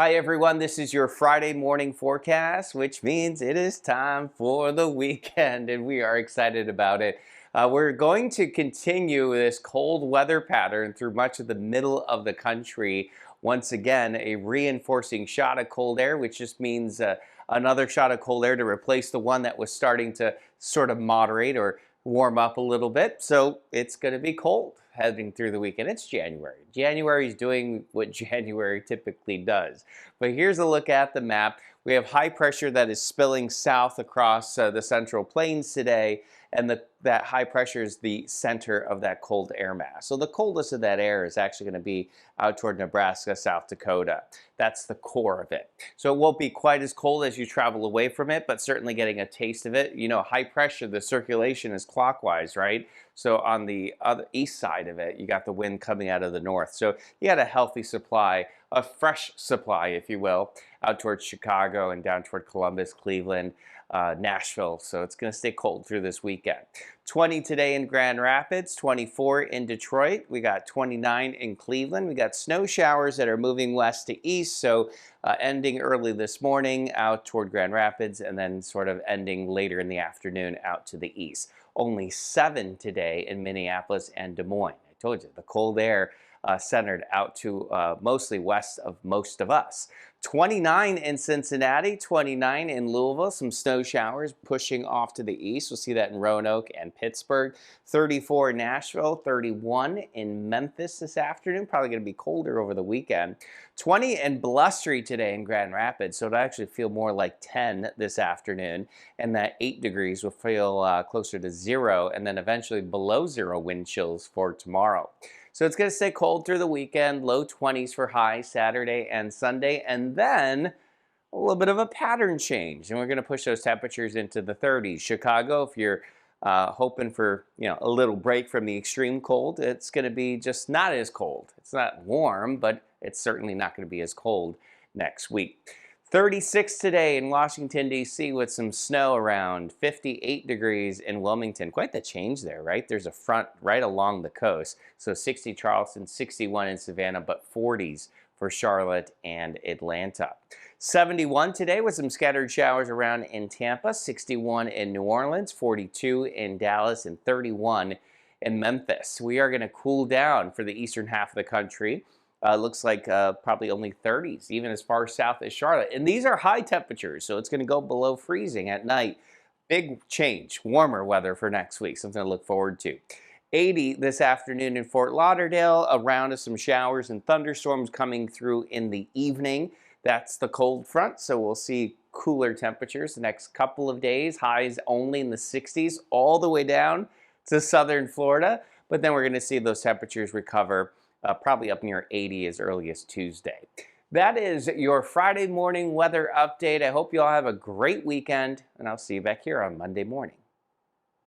Hi everyone, this is your Friday morning forecast, which means it is time for the weekend, and we are excited about it. We're going to continue this cold weather pattern through much of the middle of the country. Once again, a reinforcing shot of cold air, which just means another shot of cold air to replace the one that was starting to sort of moderate or warm up a little bit. So it's going to be cold heading through the weekend. It's January. January's doing what January typically does. But here's a look at the map. We have high pressure that is spilling south across the Central Plains today, and that high pressure is the center of that cold air mass. So the coldest of that air is actually going to be out toward Nebraska, South Dakota. That's the core of it. So it won't be quite as cold as you travel away from it, but certainly getting a taste of it. You know, high pressure, the circulation is clockwise, right? So on the other east side of it, you got the wind coming out of the north. So you got a healthy supply, a fresh supply, if you will, out towards Chicago and down toward Columbus, Cleveland, Nashville. So it's going to stay cold through this weekend. 20 today in Grand Rapids, 24 in Detroit. We got 29 in Cleveland. We got snow showers that are moving west to east. So ending early this morning out toward Grand Rapids and then sort of ending later in the afternoon out to the east. Only 7 today in Minneapolis and Des Moines. I told you, the cold air centered out to mostly west of most of us. 29 in Cincinnati, 29 in Louisville, some snow showers pushing off to the east. We'll see that in Roanoke and Pittsburgh. 34 in Nashville, 31 in Memphis this afternoon. Probably going to be colder over the weekend. 20 in blustery today in Grand Rapids, so it'll actually feel more like 10 this afternoon. And that 8 degrees will feel closer to 0, and then eventually below 0 wind chills for tomorrow. So it's going to stay cold through the weekend, low 20s for highs Saturday and Sunday, and then a little bit of a pattern change. And we're going to push those temperatures into the 30s. Chicago, if you're hoping for a little break from the extreme cold, it's going to be just not as cold. It's not warm, but it's certainly not going to be as cold next week. 36 today in Washington, D.C. with some snow around, 58 degrees in Wilmington. Quite the change there, right? There's a front right along the coast. So 60 Charleston, 61 in Savannah, but 40s for Charlotte and Atlanta. 71 today with some scattered showers around in Tampa, 61 in New Orleans, 42 in Dallas, and 31 in Memphis. We are going to cool down for the eastern half of the country. Looks like probably only 30s, even as far south as Charlotte. And these are high temperatures, so it's going to go below freezing at night. Big change, warmer weather for next week, something to look forward to. 80 this afternoon in Fort Lauderdale, a round of some showers and thunderstorms coming through in the evening. That's the cold front, so we'll see cooler temperatures the next couple of days. Highs only in the 60s all the way down to southern Florida. But then we're going to see those temperatures recover probably up near 80 as early as Tuesday. That is your Friday morning weather update. I hope you all have a great weekend, and I'll see you back here on Monday morning.